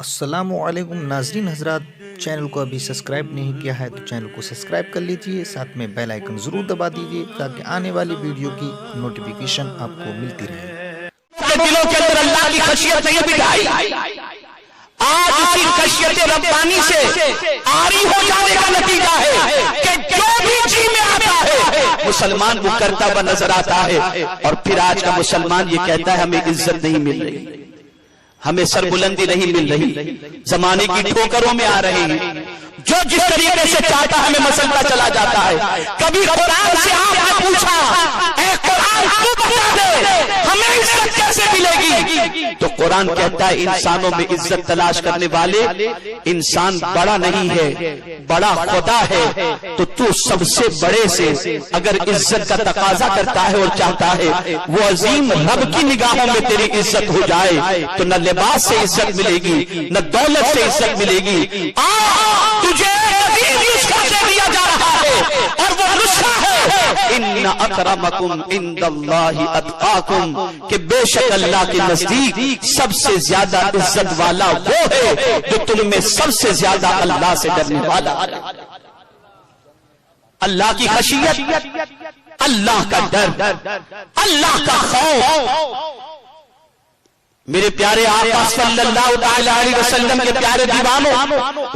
السلام علیکم ناظرین حضرات، چینل کو ابھی سبسکرائب نہیں کیا ہے تو چینل کو سبسکرائب کر لیجئے، ساتھ میں بیل آئیکن ضرور دبا دیجئے تاکہ آنے والی ویڈیو کی نوٹیفیکیشن آپ کو ملتی رہے۔ دلوں کے اندر اللہ کی خشیت نہیں بٹھائی، آج اسی خشیت ربانی سے عاری ہو جانے کا نتیجہ ہے کہ جو بھی جی میں آتا ہے مسلمان وہ کرتا ہوا نظر آتا ہے، اور پھر آج کا مسلمان یہ کہتا ہے ہمیں عزت نہیں مل رہی، ہمیں سربلندی نہیں مل رہی، زمانے کی ٹھوکروں میں آ رہے ہیں، جو جس طریقے سے چاہتا ہمیں مسلطہ چلا جاتا ہے۔ کبھی قرآن سے آپ نے پوچھا اے قرآن تو بتا دے ہمیں عزت کیسے ملے گی؟ تو قرآن کہتا ہے انسانوں میں عزت تلاش کرنے والے انسان بڑا نہیں ہے، بڑا خدا ہے، تو سب سے بڑے سے اگر عزت کا تقاضا کرتا ہے اور چاہتا ہے وہ عظیم رب کی نگاہوں میں تیری عزت ہو جائے، تو نہ لباس سے عزت ملے گی نہ دولت سے عزت ملے گی۔ تجھے نسخہ دیا جا رہا ہے اور وہ نسخہ ہے ان اکرمکم عند اللہ اتقاکم، کہ بے شک اللہ کے نزدیک سب سے زیادہ عزت والا وہ ہے جو تم میں سب سے زیادہ اللہ سے ڈرنے والا ہے۔ اللہ کی خشیت، اللہ کا ڈر، اللہ کا خوف۔ میرے پیارے آقا صلی اللہ علیہ وسلم کے پیارے دیوانوں،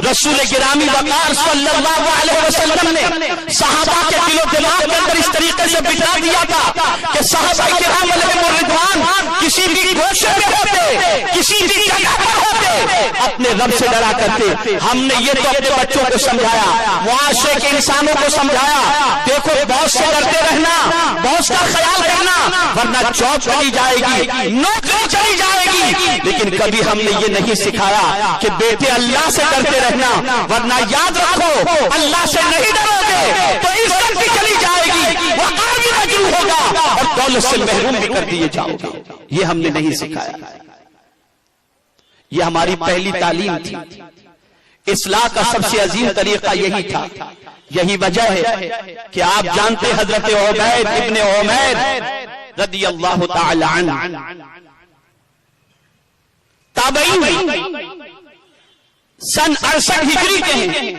رسول گرامی وقار صلی اللہ علیہ وسلم نے صحابہ کے دل و دماغ کے اندر اس طریقے سے بٹھا دیا تھا کہ صحابہ کرام علیہم الرضوان کسی بھی گوشے میں ہوتے، کسی بھی جگہ پر ہوتے، اپنے رب سے ڈرا کرتے۔ ہم نے یہ تو اپنے بچوں کو سمجھایا، معاشرے کے انسانوں کو سمجھایا، دیکھو بہت سے ڈرتے رہنا، بہت کا خیال کرنا، ورنہ چوک چلی جائے گی، نوکری چلی جائے گی۔ لیکن کبھی ہم نے یہ نہیں سکھایا کہ بیٹے اللہ سے ڈرتے رہنا، ورنہ یاد رکھو اللہ سے نہیں ڈرو گے تو عزت بھی چلی جائے گی، وقار بھی مجروح ہوگا اور دولت سے محروم بھی کر دیے جاؤ گے۔ یہ ہم نے نہیں سکھایا، یہ ہماری پہلی تعلیم تھی۔ اصلاح کا سب سے عظیم طریقہ یہی تھا، یہی وجہ ہے کہ آپ جانتے حضرت عبید ابن عمیر رضی اللہ تعالی عنہ تابعین سن 68 ہجری کے ہیں،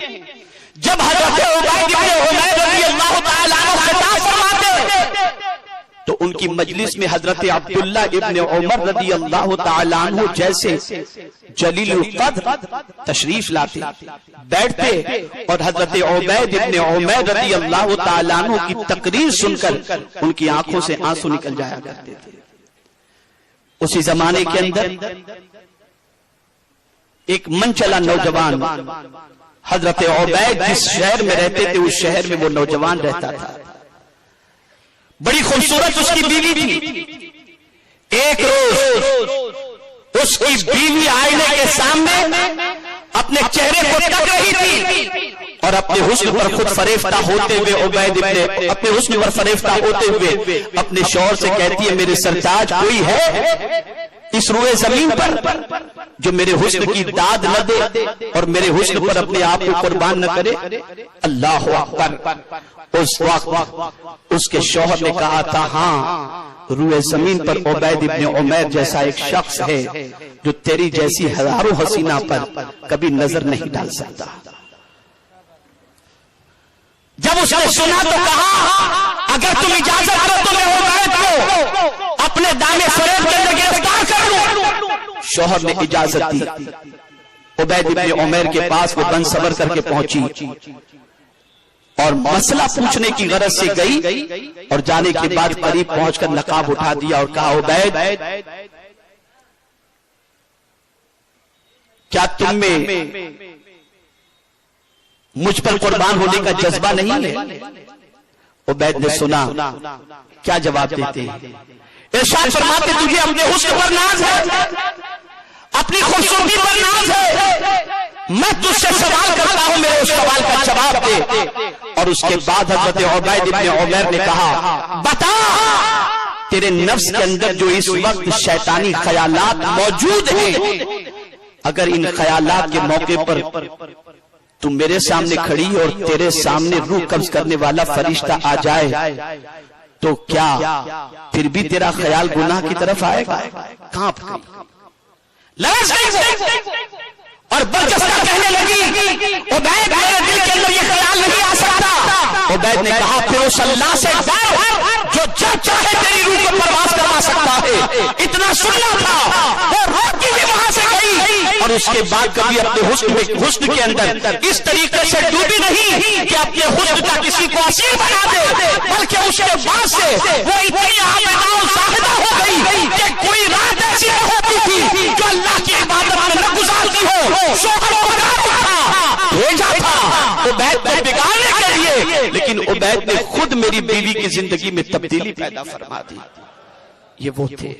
جب حضرت عبید ابن عمیر رضی اللہ تعالی عنہ خطاب فرماتے تو ان کی مجلس میں حضرت عبداللہ ابن عمر رضی اللہ تعالی عنہ جیسے جلیل القدر تشریف لاتے، بیٹھتے اور حضرت عبید ابن عمیر رضی اللہ تعالی عنہ کی تقریر سن کر ان کی آنکھوں سے آنسو نکل جایا کرتے تھے۔ اسی زمانے کے اندر ایک منچلا نوجوان حضرت عبید جس شہر میں رہتے تھے اس شہر میں وہ نوجوان رہتا تھا، بڑی خوبصورت اس کی بیوی تھی۔ ایک روز اس کی بیوی آئینے کے سامنے اپنے چہرے کو تک رہی تھی اور اپنے حسن پر خود فریفتہ ہوتے ہوئے عبید ابن اپنے حسن پر فریفتہ ہوتے ہوئے اپنے شوہر سے کہتی ہے میرے سرتاج کوئی ہے اس روئے زمین پر جو میرے حسن کی داد نہ دے اور میرے حسن پر اپنے آپ کو قربان نہ کرے؟ اللہ اکبر۔ اس وقت اس کے شوہر نے کہا تھا ہاں روئے زمین پر عبید ابن عمیر جیسا ایک شخص ہے جو تیری جیسی ہزاروں حسینہ پر کبھی نظر نہیں ڈال سکتا۔ جب اس نے سنا تو کہا اگر تم اجازت دو تو میں عبید کو اپنے دامن فریب کے اندر گرفتار کر لوں۔ شوہر نے اجازت دی، عبید ابن عمیر کے پاس وہ بن صبر کر کے پہنچی اور مسئلہ پوچھنے کی غرض سے گئی، اور جانے کے بعد قریب پہنچ کر نقاب اٹھا دیا اور کہا عبید کیا تم میں مجھ پر قربان ہونے کا جذبہ نہیں ہے؟ عبید نے سنا، کیا جواب دیتے ہیں؟ ارشاد فرماتے تجھے اپنے حسن پر ناز ہے، اپنی خوبصورتی پر ناز ہے، میں تجھ سے سوال کرتا ہوں میرے اس سوال کا جواب دے۔ اور اس کے بعد حضرت عبید ابن عمیر نے کہا بتا تیرے نفس کے اندر جو اس وقت شیطانی خیالات موجود ہیں، اگر ان خیالات کے موقع پر تم میرے سامنے کھڑی اور تیرے سامنے روح قبض کرنے والا فرشتہ آ جائے تو کیا پھر بھی تیرا خیال گناہ کی طرف آئے گا؟ کہاں اور برجستہ کہنے لگی عبید میرے دل کے اندر یہ خیال نہیں آ سکتا. عبید نے کہا پھر اس اللہ سے ڈر جو جب چاہے تیری روح کو پرواز کروا سکتا ہے. اتنا سننا تھا وہ روٹی بھی وہاں سے گئی اور اس کے بعد کبھی اپنے حسن کے اندر اس طریقے سے ڈوبی نہیں کہ اپنے حسن کا کسی کو اسیر بنا دے, بلکہ اس کے بعد سے وہ اتنی عابدہ و زاہدہ ہو گئی کہ کوئی رات ایسی ہوتی تھی جو اللہ کی عبادت میں نہ گزارتی ہو. شوہر بھیجا تھا عبید کو بگاڑنے کے لیے, لیکن عبید نے خود میری بیوی کی زندگی میں تبدیلی پیدا فرما دی. یہ وہ تھے